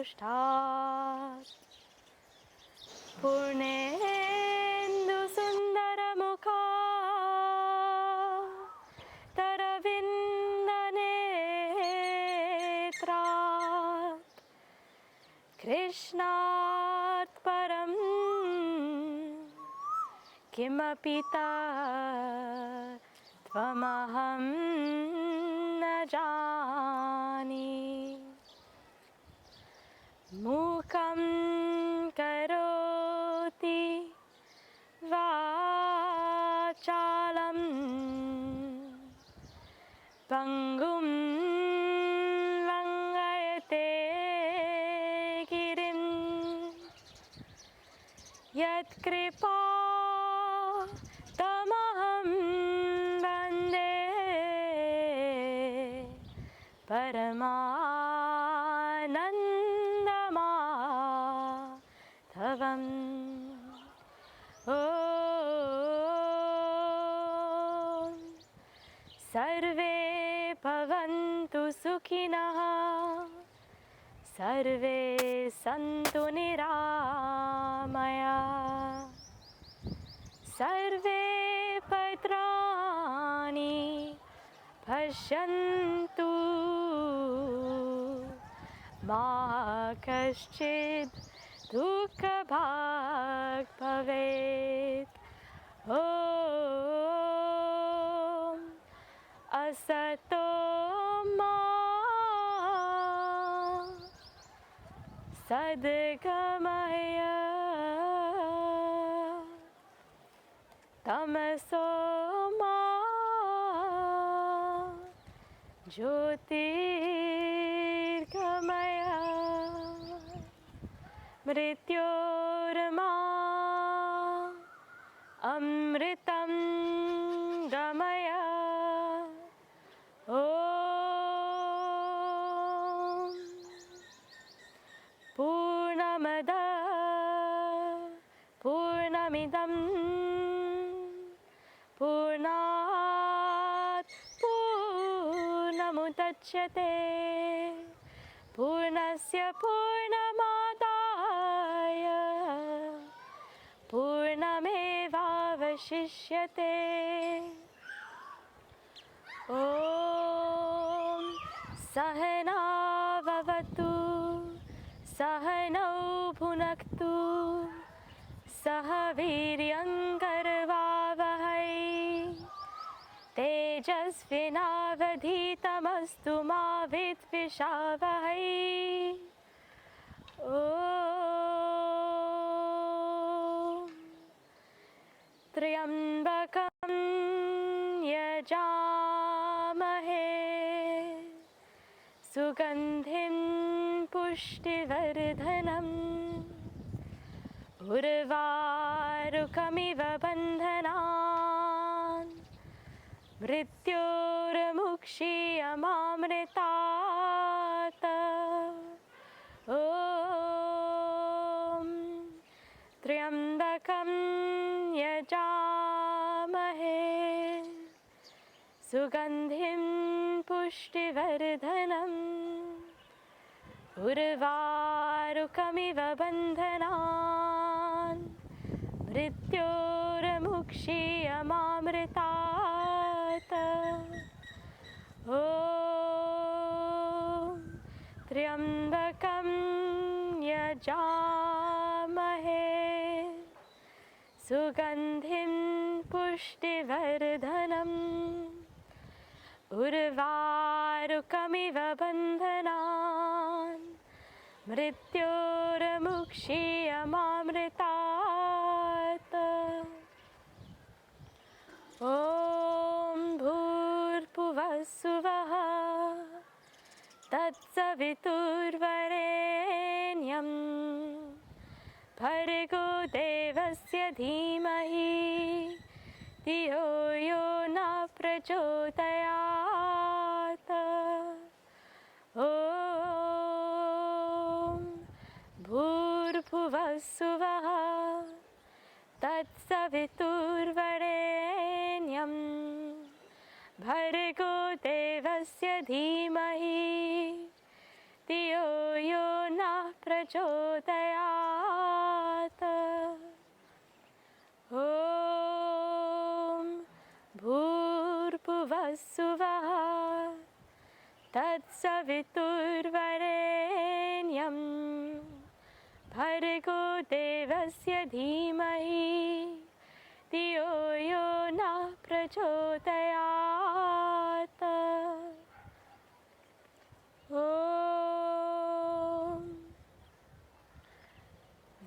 पृष्ठात् पूर्णेन्दु सुन्दरमुखा तरविन्दनेत्रात् कृष्णात् परं किमपि त्वमहं न जाने। मूकं करोति वाचालं पङ्गुं लङ्घयते गिरिं यत्कृपा तमहं वन्दे परमानन्दमाधवम्। ॐ सर्वे भवन्तु सुखिनः सर्वे सन्तु निरामयाः सर्वे भद्राणि पश्यन्तु मा कश्चित् दुःखभाग् भवेत्। ॐ असतो मा सद्गमय तमसो मा ज्योतिर्गमय मृत्योर्मा अमृतं गमय। ॐ पूर्णमद पूर्णमिदं पूर्णात् पूर्णमुदच्यते पूर्णस्य पूर्णमादाय पूर्णमेवावशिष्यते। ॐ सहना भवतु सहनौ भुनक्तु सह वीर्यङ्करवावहै तेजस्विनावधीतमस्तु मा विद्विषावहै। ॐ त्र्यम्बकं यजामहे सुगन्धिं पुष्टिवर्धनम् उर्वारुकमिव बन्धनान् मृत्योर्मुक्षीयमामृतात्। ॐ त्र्यम्बकं यजामहे सुगन्धिं पुष्टिवर्धनम् उर्वारुकमिव बन्धनान् मृत्योर्मुक्षीयमामृतात्। ॐ त्र्यम्बकं यजामहे सुगन्धिं पुष्टिवर्धनम् उर्वारुकमिव बन्धनान् मृत्योर्मुक्षीयमामृतात्। ॐ भूर्भुवस्सुवः तत्सवितुर्वरेण्यं भर्गो देवस्य धीमहि धियो यो न प्रचोदयात्। ॐ भूर्भुवस्सुवः तत्सवितुर्वरेण्यं भर्गो देवस्य धीमहि धियो यो नः प्रचोदयात् ॐ भूर्भुवस्सुवः तत्सवितुर्वरेण्यं भर्गो देवस्य धीमहि धियो यो नः प्रचोदयात् ॐ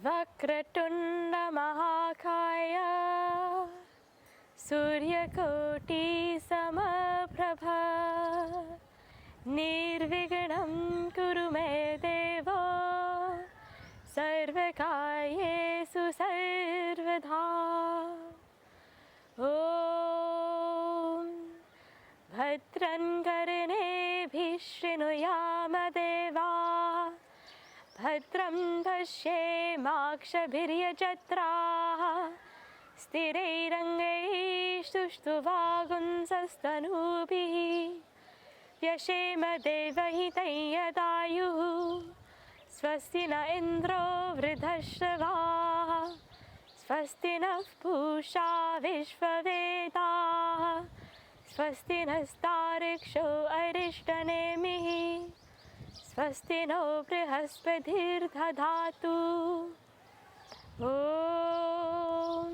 वक्रतुण्डमहाकाय सूर्यकोटिसमप्रभा निर्विघ्नं कुरु मे देव सर्वकार्येषु सर्वदा ॐ भद्रं कर्णेभिः शृणुयाम देवा भद्रं पश्येमाक्षभिर्यजत्राः स्थिरैरङ्गैः सुष्ठुवागुंसस्तनूभिः व्यशेम देवहितं यदायुः स्वस्ति न इन्द्रो वृद्धश्रवाः स्वस्ति नः पूषा विश्ववेदाः स्वस्ति नस्तार्क्ष्यो अरिष्टनेमिः स्वस्ति नो बृहस्पतिर्दधातु ॐ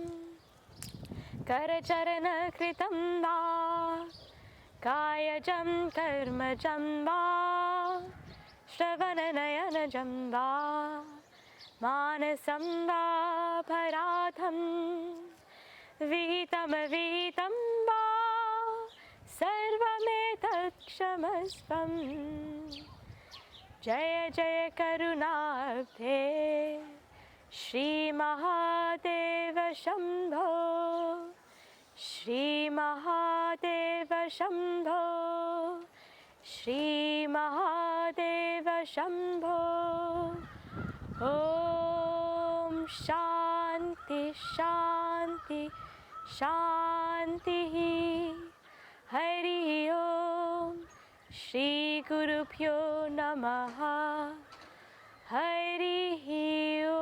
करचरणकृतं वा कायजं कर्मजं वा श्रवणनयनजं वा मानसं वा पराधं विहितं वा सर्वमेतत् क्षमस्वं जय जय करुणाब्धे श्रीमहादेव शम्भो श्रीमहादेव शम्भो श्रीमहादेव शम्भो ॐ शान्ति शान्ति शान्तिः हरिः ॐ श्रीगुरुभ्यो नमः हरिः ॐ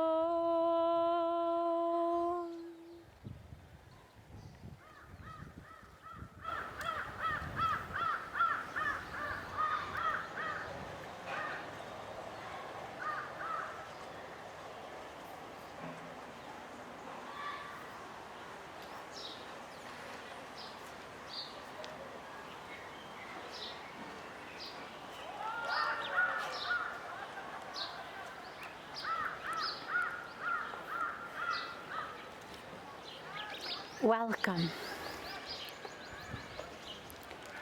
Welcome.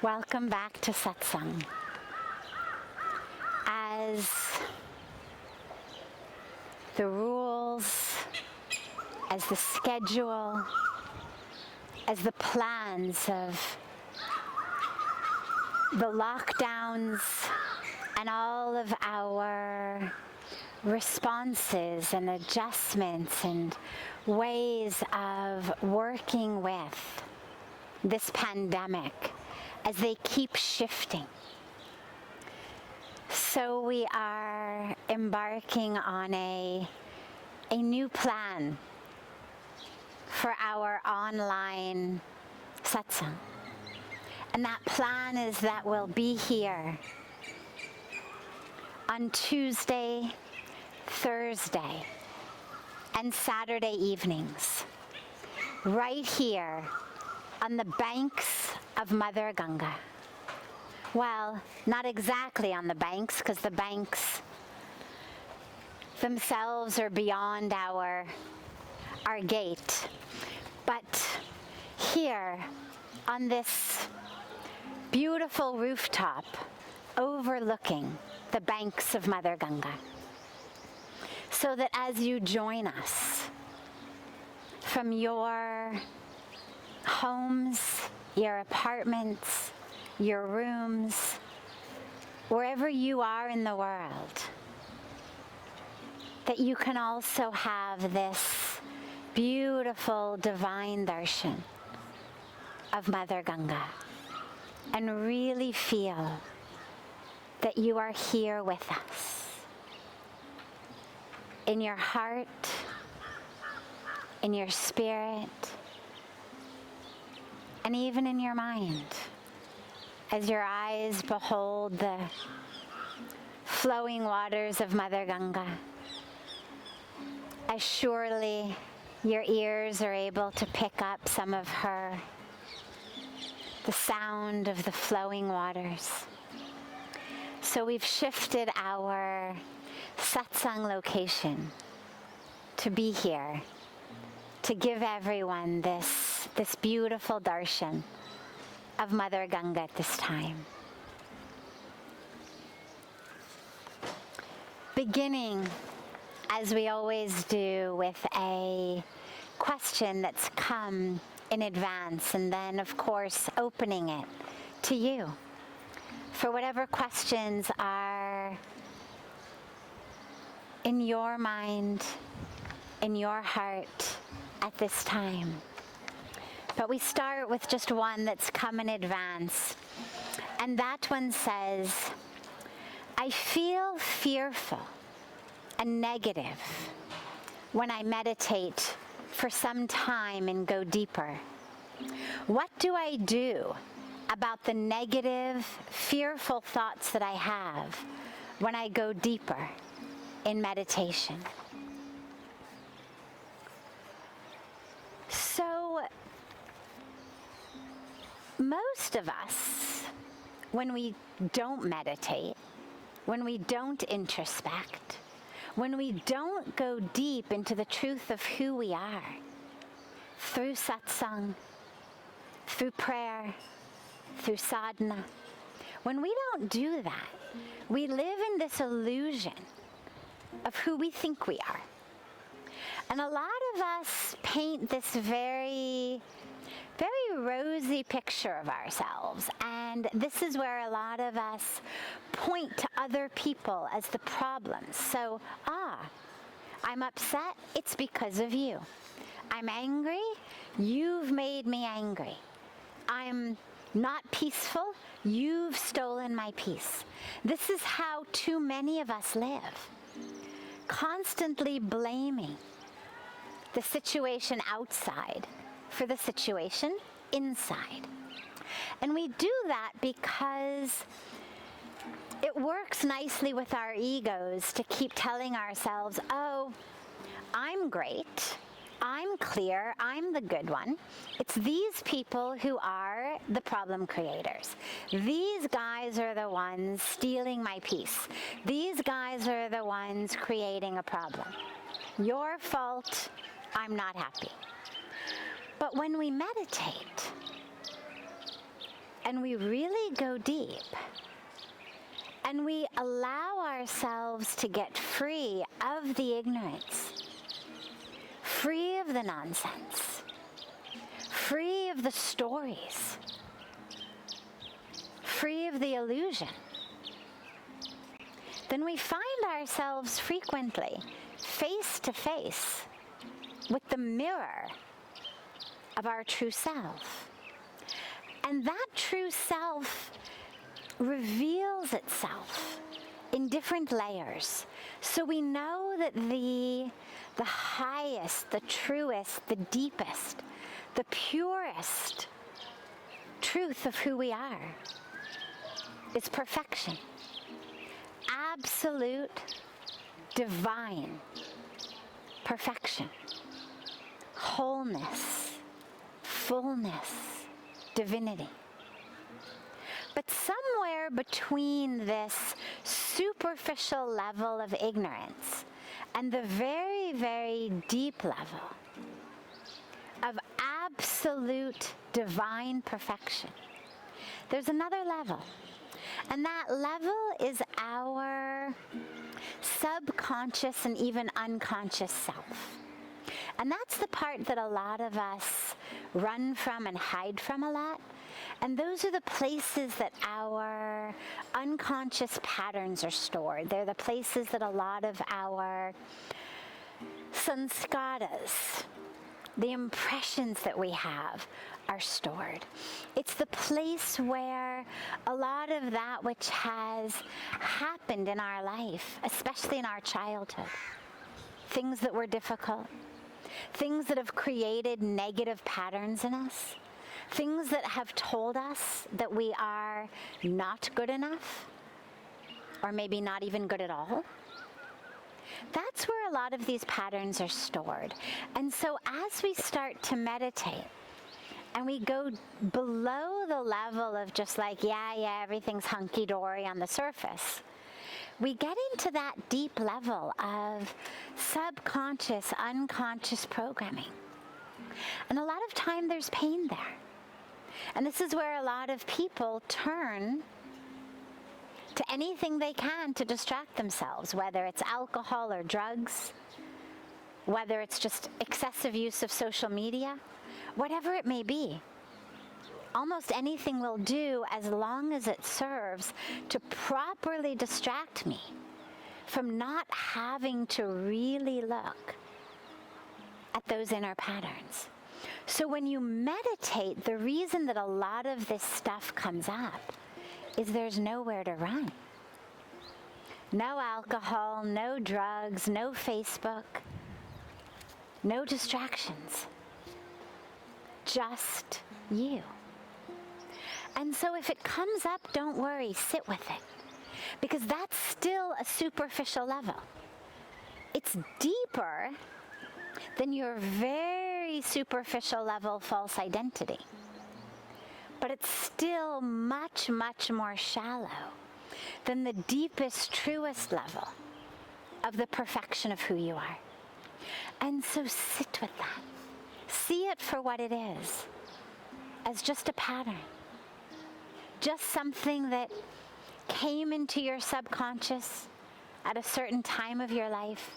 Welcome back to Satsang. As the rules, as the schedule, as the plans of the lockdowns and all of our responses and adjustments and ways of working with this pandemic as they keep shifting. So we are embarking on a new plan for our online satsang. And that plan is that we'll be here on Tuesday, Thursday, and Saturday evenings, right here on the banks of Mother Ganga. Well, not exactly on the banks, because the banks themselves are beyond our gate, but here on this beautiful rooftop overlooking the banks of Mother Ganga, so that as you join us from your homes, your apartments, your rooms, wherever you are in the world, that you can also have this beautiful divine darshan of Mother Ganga and really feel that you are here with us. in your heart, in your spirit, and even in your mind, as your eyes behold the flowing waters of Mother Ganga, as surely your ears are able to pick up some of the sound of the flowing waters. So we've shifted our satsang location to be here, to give everyone this beautiful darshan of Mother Ganga at this time. Beginning, as we always do, with a question that's come in advance, and then, of course, opening it to you for whatever questions are in your mind, in your heart at this time. But we start with just one that's come in advance. And that one says, I feel fearful and negative when I meditate for some time and go deeper. What do I do about the negative, fearful thoughts that I have when I go deeper in meditation? So, most of us, when we don't meditate, when we don't introspect, when we don't go deep into the truth of who we are, through satsang, through prayer, through sadhana, when we don't do that, we live in this illusion of who we think we are. And a lot of us paint this very rosy picture of ourselves. And this is where a lot of us point to other people as the problems. So, I'm upset, it's because of you. I'm angry, you've made me angry. I'm not peaceful, you've stolen my peace. This is how too many of us live. Constantly blaming the situation outside for the situation inside. And we do that because it works nicely with our egos to keep telling ourselves, oh, I'm great, I'm clear, I'm the good one. It's these people who are the problem creators. These guys are the ones stealing my peace. These guys are the ones creating a problem. Your fault, I'm not happy. But when we meditate and we really go deep and we allow ourselves to get free of the ignorance, free of the nonsense, free of the stories, free of the illusion, then we find ourselves frequently face to face with the mirror of our true self. And that true self reveals itself in different layers. So we know that the highest, the truest, the deepest, the purest truth of who we are is perfection. Absolute, divine perfection. Wholeness, fullness, divinity. But somewhere between this superficial level of ignorance and the very, very deep level of absolute divine perfection, there's another level. And that level is our subconscious and even unconscious self. And that's the part that a lot of us run from and hide from a lot. And those are the places that our unconscious patterns are stored. They're the places that a lot of our sanskaras, the impressions that we have, are stored. It's the place where a lot of that which has happened in our life, especially in our childhood, things that were difficult, things that have created negative patterns in us, things that have told us that we are not good enough, or maybe not even good at all. That's where a lot of these patterns are stored. And so as we start to meditate, and we go below the level of just like, yeah, everything's hunky-dory on the surface, we get into that deep level of subconscious, unconscious programming. And a lot of time there's pain there. And this is where a lot of people turn to anything they can to distract themselves, whether it's alcohol or drugs, whether it's just excessive use of social media, whatever it may be. Almost anything will do as long as it serves to properly distract me from not having to really look at those inner patterns. So when you meditate, the reason that a lot of this stuff comes up is there's nowhere to run. No alcohol, no drugs, no Facebook, no distractions. Just you. And so if it comes up, don't worry, sit with it. Because that's still a superficial level. It's deeper than your very superficial level false identity. But it's still much, much more shallow than the deepest, truest level of the perfection of who you are. And so sit with that. See it for what it is, as just a pattern. Just something that came into your subconscious at a certain time of your life,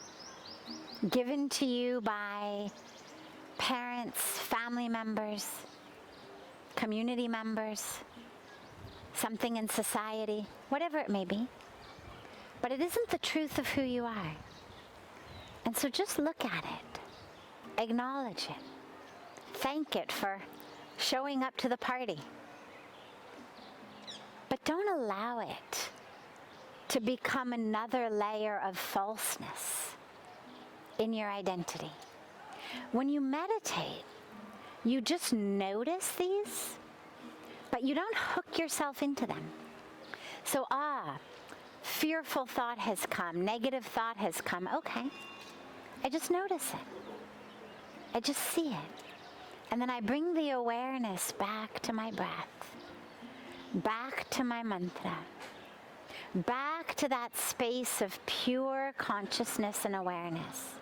given to you by parents, family members, community members, something in society, whatever it may be. But it isn't the truth of who you are. And so just look at it, acknowledge it, thank it for showing up to the party. But don't allow it to become another layer of falseness in your identity. When you meditate, you just notice these, but you don't hook yourself into them. So, fearful thought has come, negative thought has come. Okay, I just notice it. I just see it. And then I bring the awareness back to my breath, back to my mantra, back to that space of pure consciousness and awareness.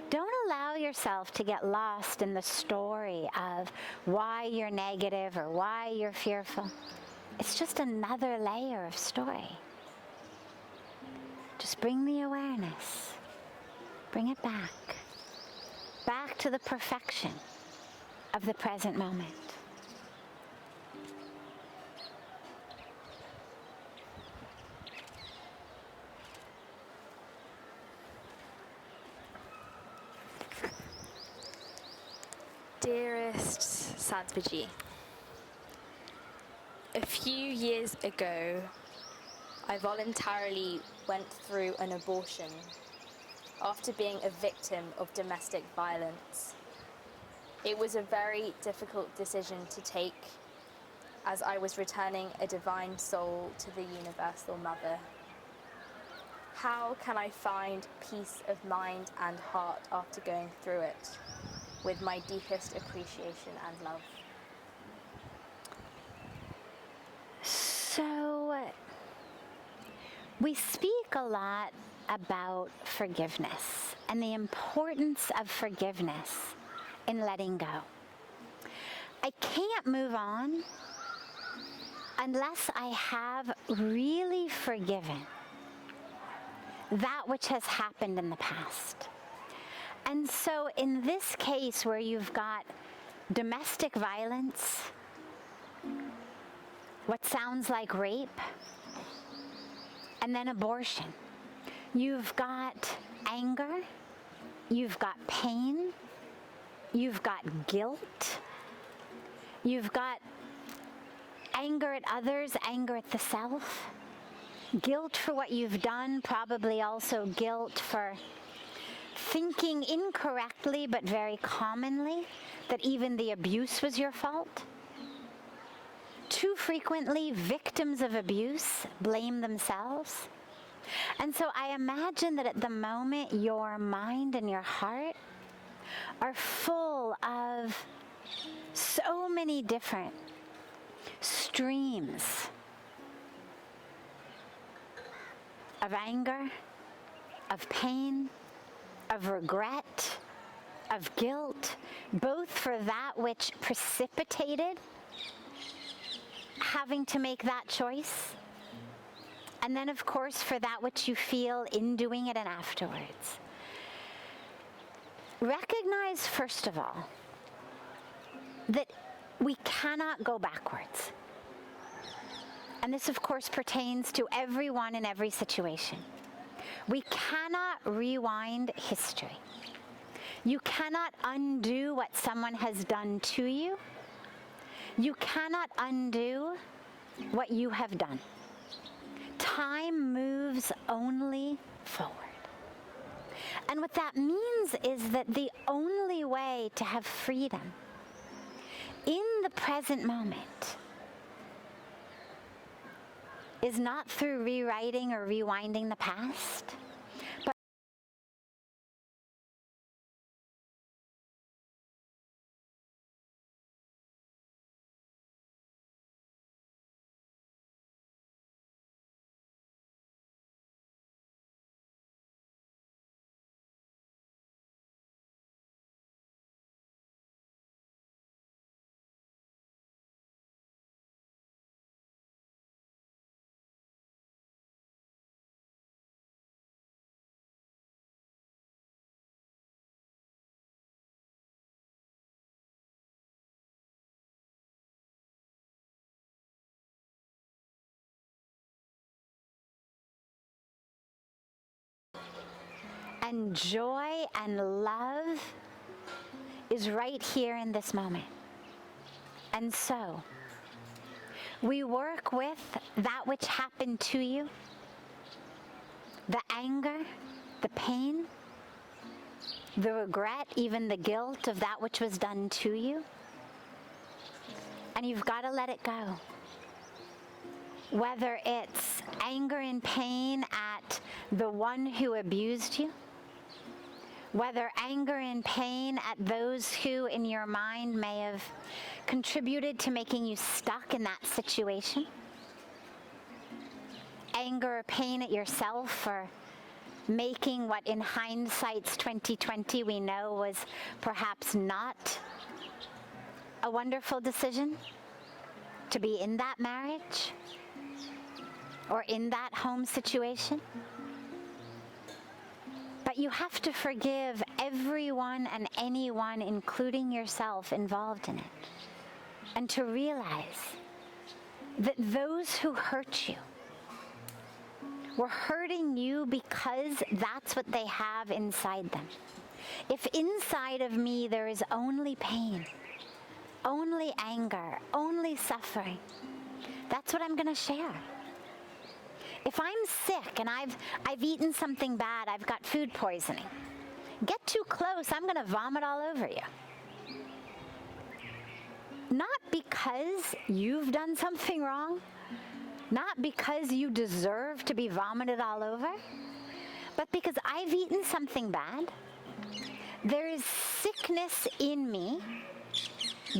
Don't allow yourself to get lost in the story of why you're negative or why you're fearful. It's just another layer of story. Just bring the awareness, bring it back to the perfection of the present moment. Dearest Sadhviji, a few years ago, I voluntarily went through an abortion after being a victim of domestic violence. It was a very difficult decision to take, as I was returning a divine soul to the Universal Mother. How can I find peace of mind and heart after going through it, with my deepest appreciation and love? So, we speak a lot about forgiveness and the importance of forgiveness in letting go. I can't move on unless I have really forgiven that which has happened in the past. And so in this case where you've got domestic violence, what sounds like rape, and then abortion, you've got anger, you've got pain, you've got guilt, you've got anger at others, anger at the self, guilt for what you've done, probably also guilt for thinking incorrectly but very commonly that even the abuse was your fault. Too frequently, victims of abuse blame themselves. And so I imagine that at the moment, your mind and your heart are full of so many different streams of anger, of pain, of regret, of guilt, both for that which precipitated having to make that choice, and then of course for that which you feel in doing it and afterwards. Recognize, first of all, that we cannot go backwards. And this, of course, pertains to everyone in every situation. We cannot rewind history. You cannot undo what someone has done to you. You cannot undo what you have done. Time moves only forward. And what that means is that the only way to have freedom in the present moment is not through rewriting or rewinding the past, but and joy and love is right here in this moment. And so, we work with that which happened to you, the anger, the pain, the regret, even the guilt of that which was done to you. And you've got to let it go. Whether it's anger and pain at the one who abused you, whether anger and pain at those who in your mind may have contributed to making you stuck in that situation, anger or pain at yourself for making what in hindsight's 2020 we know was perhaps not a wonderful decision to be in that marriage or in that home situation. But you have to forgive everyone and anyone, including yourself, involved in it. And to realize that those who hurt you were hurting you because that's what they have inside them. If inside of me there is only pain, only anger, only suffering, that's what I'm going to share. If I'm sick and I've eaten something bad, I've got food poisoning, get too close, I'm going to vomit all over you. Not because you've done something wrong, not because you deserve to be vomited all over, but because I've eaten something bad. There is sickness in me,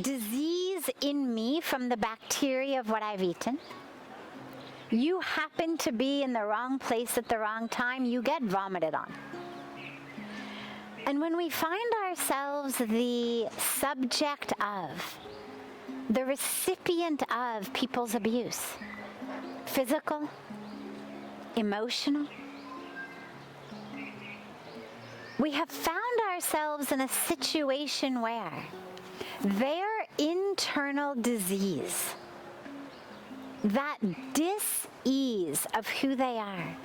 disease in me from the bacteria of what I've eaten. You happen to be in the wrong place at the wrong time, you get vomited on. And when we find ourselves the subject of, the recipient of people's abuse, physical, emotional, we have found ourselves in a situation where their internal disease, that dis-ease of who they are,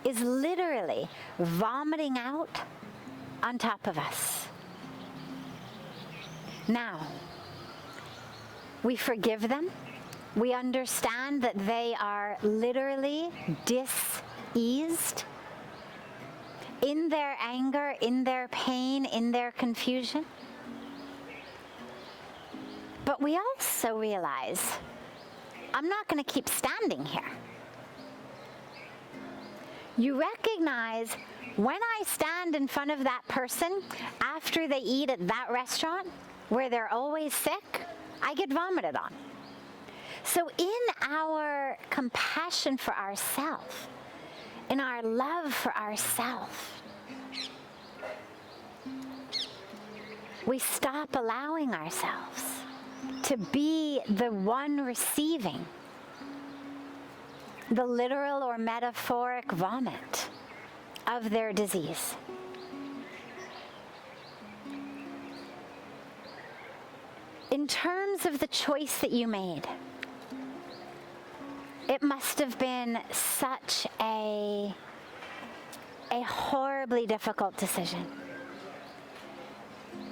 is literally vomiting out on top of us. Now, we forgive them. We understand that they are literally dis-eased. in their anger, in their pain, in their confusion. But we also realize, I'm not going to keep standing here. You recognize when I stand in front of that person after they eat at that restaurant where they're always sick, I get vomited on. So in our compassion for ourselves, in our love for ourselves, we stop allowing ourselves to be the one receiving the literal or metaphoric vomit of their disease. In terms of the choice that you made, it must have been such a horribly difficult decision.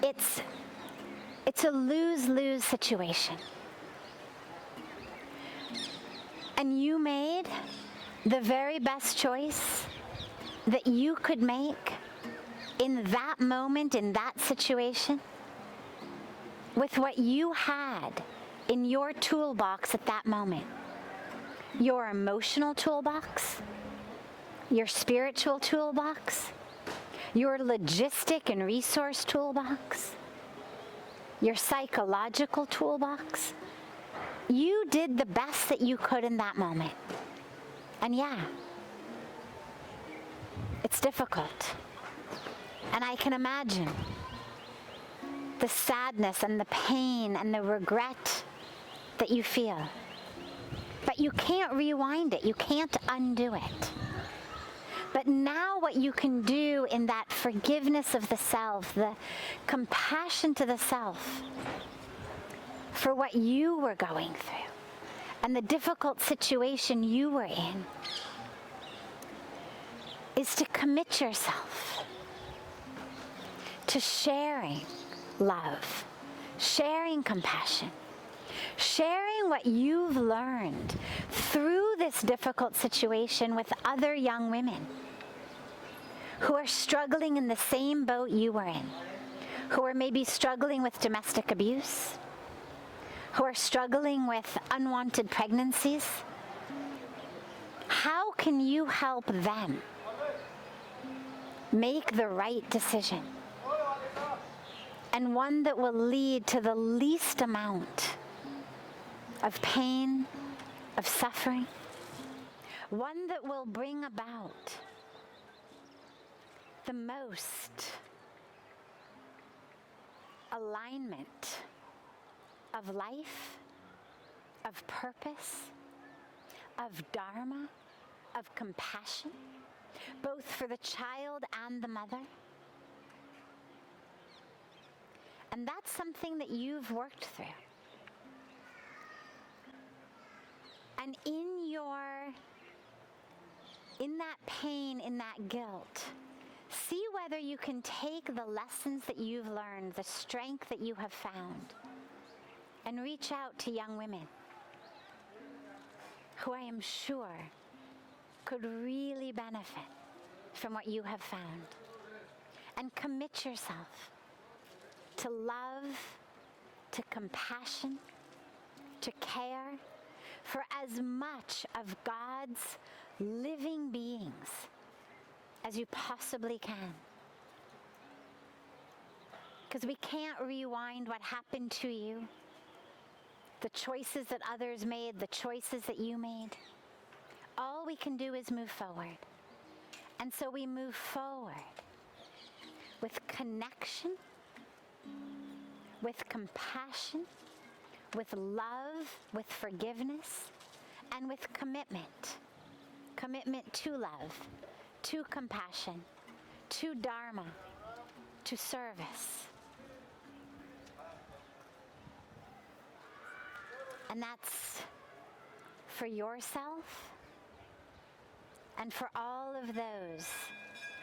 It's a lose-lose situation. And you made the very best choice that you could make in that moment, in that situation, with what you had in your toolbox at that moment. Your emotional toolbox, your spiritual toolbox, your logistic and resource toolbox, your psychological toolbox. You did the best that you could in that moment. And yeah, it's difficult. And I can imagine the sadness and the pain and the regret that you feel. But you can't rewind it. You can't undo it. But now what you can do in that forgiveness of the self, the compassion to the self for what you were going through and the difficult situation you were in, is to commit yourself to sharing love, sharing compassion, sharing what you've learned through this difficult situation with other young women who are struggling in the same boat you were in, who are maybe struggling with domestic abuse, who are struggling with unwanted pregnancies. How can you help them make the right decision, and one that will lead to the least amount of pain, of suffering, one that will bring about the most alignment of life, of purpose, of dharma, of compassion, both for the child and the mother? And that's something that you've worked through. And in that pain, in that guilt, see whether you can take the lessons that you've learned, the strength that you have found, and reach out to young women who I am sure could really benefit from what you have found. And commit yourself to love, to compassion, to care for as much of God's living beings as you possibly can. Because we can't rewind what happened to you, the choices that others made, the choices that you made. All we can do is move forward. And so we move forward with connection, with compassion, with love, with forgiveness, and with commitment. Commitment to love, to compassion, to dharma, to service. And that's for yourself and for all of those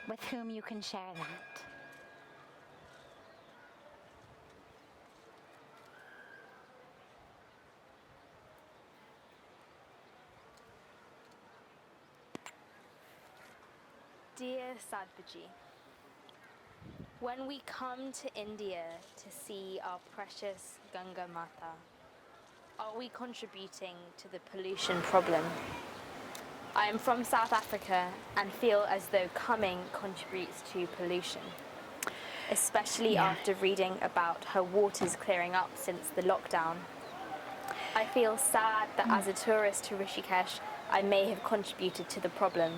with whom you can share that. Dear Sadhviji, when we come to India to see our precious Ganga Mata, are we contributing to the pollution problem? I am from South Africa and feel as though coming contributes to pollution, especially after reading about her waters clearing up since the lockdown. I feel sad that as a tourist to Rishikesh, I may have contributed to the problem,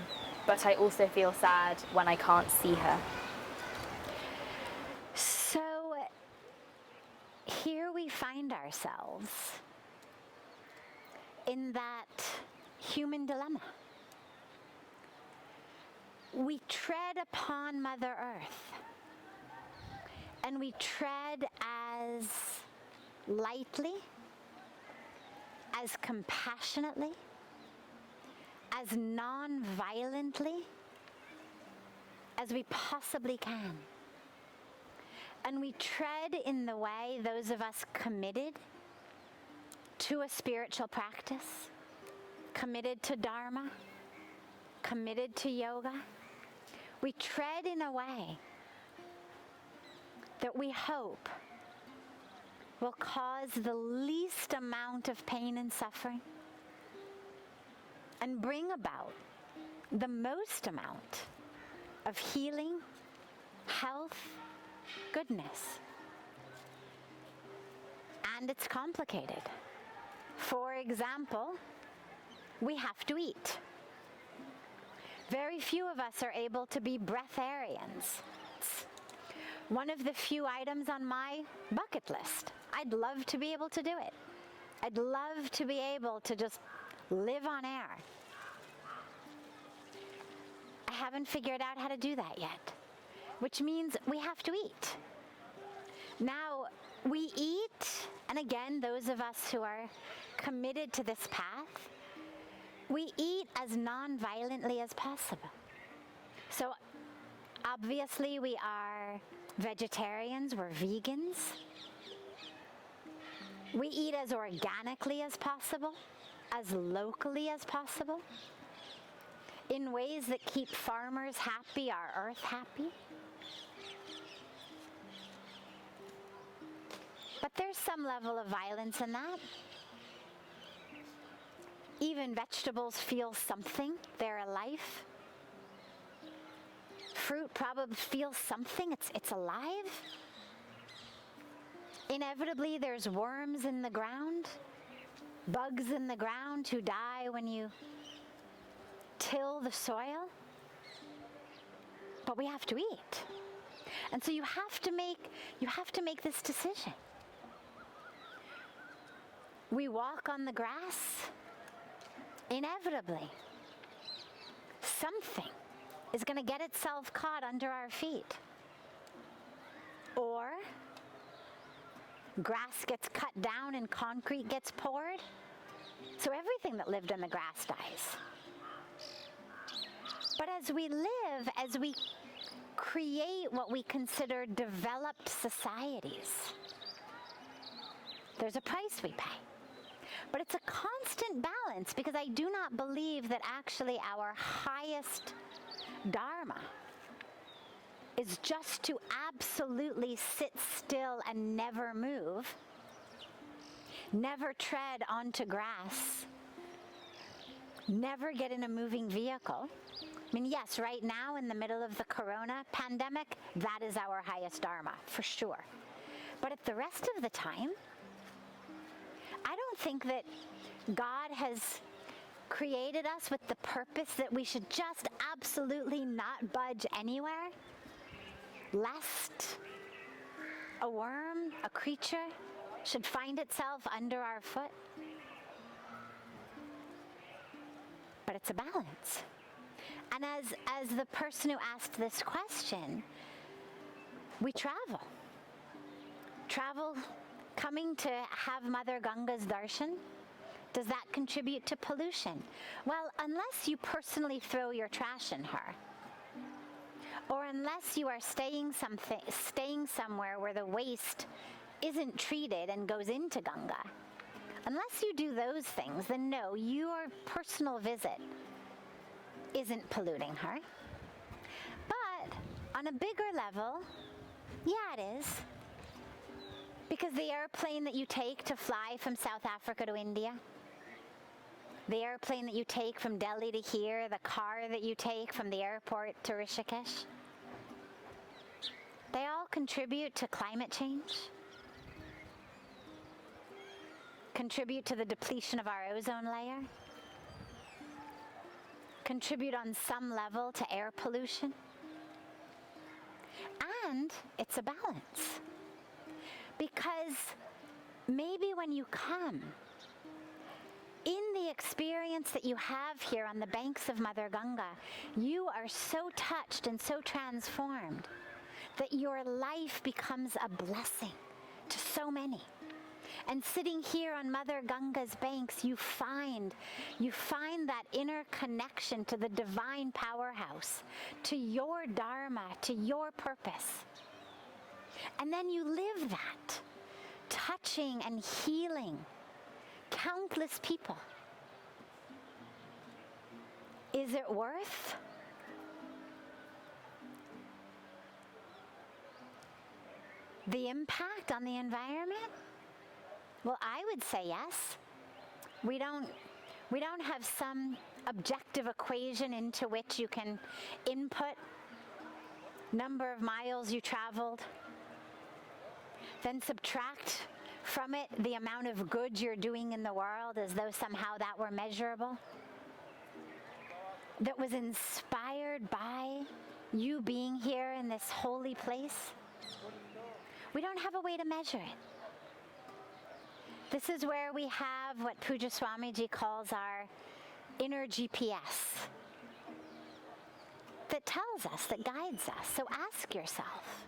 but I also feel sad when I can't see her. So here we find ourselves in that human dilemma. We tread upon Mother Earth, and we tread as lightly, as compassionately, as non-violently as we possibly can. And we tread in the way those of us committed to a spiritual practice, committed to Dharma, committed to yoga. We tread in a way that we hope will cause the least amount of pain and suffering and bring about the most amount of healing, health, goodness. And it's complicated. For example, we have to eat. Very few of us are able to be breatharians. It's one of the few items on my bucket list. I'd love to be able to do it. I'd love to be able to just live on air. I haven't figured out how to do that yet, which means we have to eat. Now, we eat, and again, those of us who are committed to this path, we eat as non-violently as possible. So, obviously, we are vegetarians, we're vegans. We eat as organically as possible, as locally as possible, in ways that keep farmers happy, our earth happy. But there's some level of violence in that. Even vegetables feel something, they're alive. Fruit probably feels something, it's alive. Inevitably, there's worms in the ground, bugs in the ground who die when you till the soil. But we have to eat. And so you have to make this decision. We walk on the grass, inevitably, something is going to get itself caught under our feet. Or grass gets cut down and concrete gets poured, so everything that lived in the grass dies. But as we live, as we create what we consider developed societies, there's a price we pay. But it's a constant balance, because I do not believe that actually our highest dharma is just to absolutely sit still and never move, never tread onto grass, never get in a moving vehicle. I mean, yes, right now in the middle of the corona pandemic, that is our highest dharma, for sure. But at the rest of the time, I don't think that God has created us with the purpose that we should just absolutely not budge anywhere, lest a worm, a creature, should find itself under our foot. But it's a balance. And as the person who asked this question, we travel. Coming to have Mother Ganga's darshan, does that contribute to pollution? Well, unless you personally throw your trash in her, or unless you are staying somewhere where the waste isn't treated and goes into Ganga, unless you do those things, then no, your personal visit isn't polluting her. On a bigger level, yeah, it is. Because the airplane that you take to fly from South Africa to India, the airplane that you take from Delhi to here, the car that you take from the airport to Rishikesh, they all contribute to climate change, contribute to the depletion of our ozone layer, contribute on some level to air pollution. And it's a balance. Because maybe when you come, in the experience that you have here on the banks of Mother Ganga, you are so touched and so transformed that your life becomes a blessing to so many. And sitting here on Mother Ganga's banks, you find that inner connection to the divine powerhouse, to your dharma, to your purpose. And then you live that, touching and healing countless people. Is it worth the impact on the environment? Well, I would say yes. We don't have some objective equation into which you can input number of miles you traveled, then subtract from it the amount of good you're doing in the world as though somehow that were measurable, that was inspired by you being here in this holy place. We don't have a way to measure it. This is where we have what Puja Swamiji calls our inner GPS that tells us, that guides us. So ask yourself,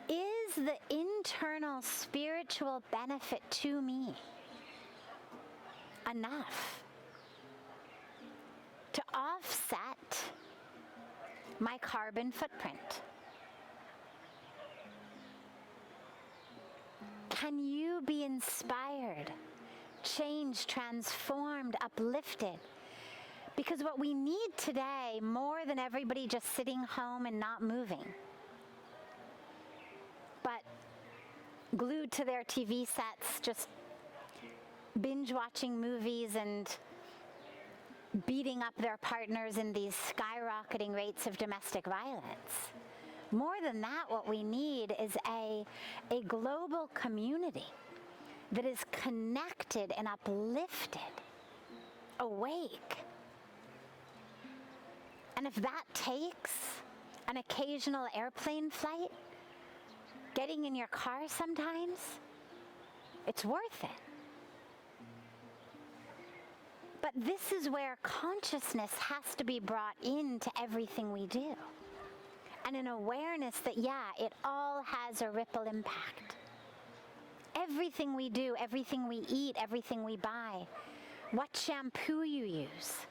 is the internal spiritual benefit to me enough to offset my carbon footprint? Can you be inspired, changed, transformed, uplifted? Because what we need today, more than everybody just sitting home and not moving, but glued to their TV sets, just binge watching movies and beating up their partners in these skyrocketing rates of domestic violence. More than that, what we need is a global community that is connected and uplifted, awake. And if that takes an occasional airplane flight, getting in your car sometimes, it's worth it. But this is where consciousness has to be brought into everything we do. And an awareness that, yeah, it all has a ripple impact. Everything we do, everything we eat, everything we buy, what shampoo you use,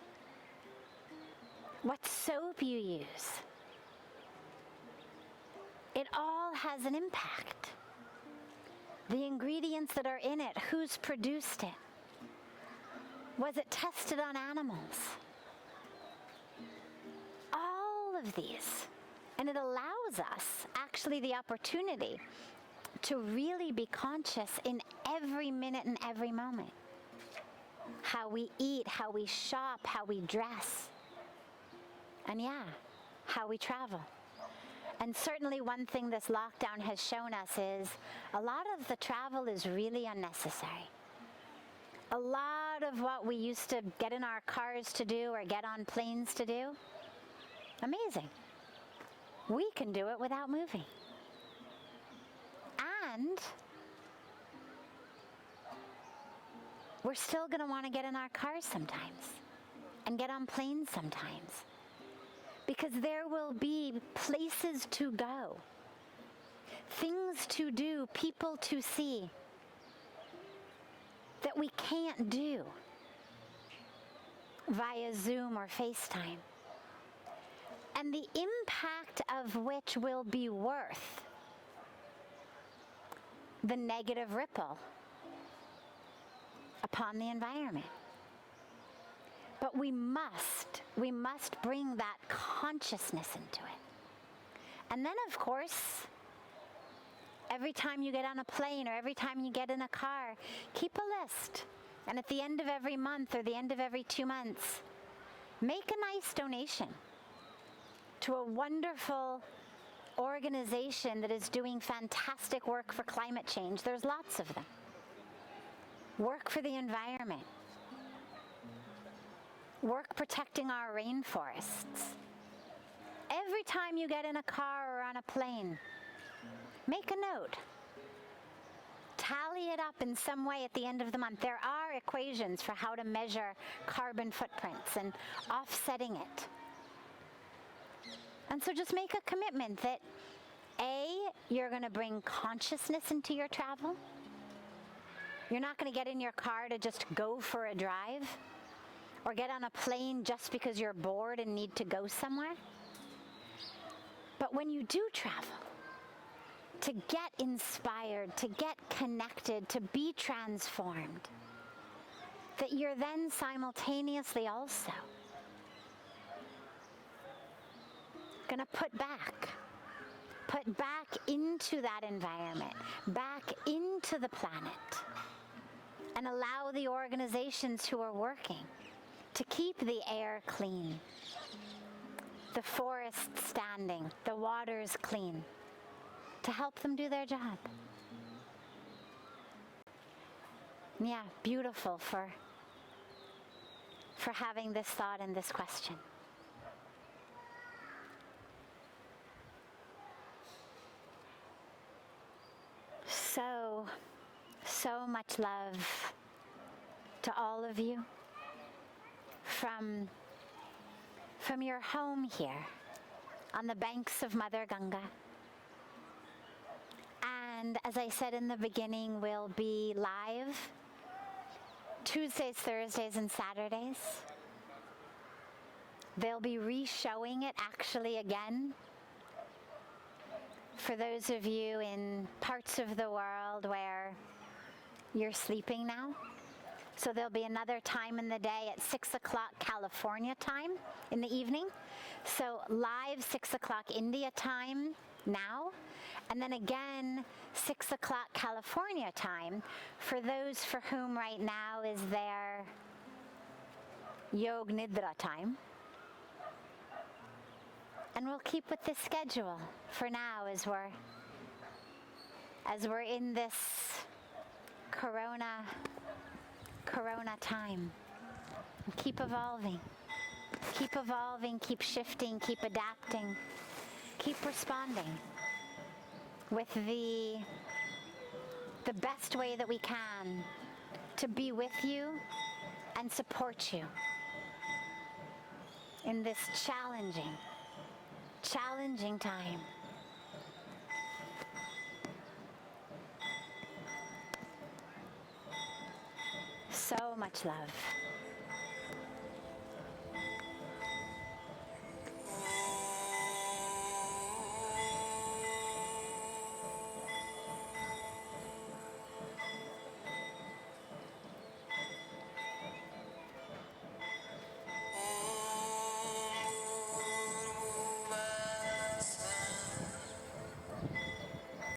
what soap you use, it all has an impact. The ingredients that are in it, who's produced it? Was it tested on animals? All of these. And it allows us actually the opportunity to really be conscious in every minute and every moment. How we eat, how we shop, how we dress. And yeah, how we travel. And certainly one thing this lockdown has shown us is a lot of the travel is really unnecessary. A lot of what we used to get in our cars to do or get on planes to do, amazing. We can do it without moving. And we're still going to want to get in our cars sometimes and get on planes sometimes. Because there will be places to go, things to do, people to see that we can't do via Zoom or FaceTime. And the impact of which will be worth the negative ripple upon the environment. But we must bring that consciousness into it. And then, of course, every time you get on a plane or every time you get in a car, keep a list. And at the end of every month or the end of every 2 months, make a nice donation to a wonderful organization that is doing fantastic work for climate change. There's lots of them. Work for the environment. Work protecting our rainforests. Every time you get in a car or on a plane, make a note. Tally it up in some way at the end of the month. There are equations for how to measure carbon footprints and offsetting it. And so just make a commitment that A, you're going to bring consciousness into your travel. You're not going to get in your car to just go for a drive or get on a plane just because you're bored and need to go somewhere. But when you do travel, to get inspired, to get connected, to be transformed, that you're then simultaneously also going to put back into that environment, back into the planet, and allow the organizations who are working to keep the air clean, the forests standing, the waters clean, to help them do their job. Yeah, beautiful for having this thought and this question. So much love to all of you from your home here on the banks of Mother Ganga. And as I said in the beginning, we'll be live Tuesdays, Thursdays, and Saturdays. They'll be re-showing it actually again for those of you in parts of the world where you're sleeping now. So there'll be another time in the day at 6 o'clock California time in the evening. So live 6 o'clock India time now. And then again 6 o'clock California time for those for whom right now is their Yog Nidra time. And we'll keep with this schedule for now as we're in this corona time. And keep evolving, keep shifting, keep adapting, keep responding with the best way that we can to be with you and support you in this challenging time. So much love.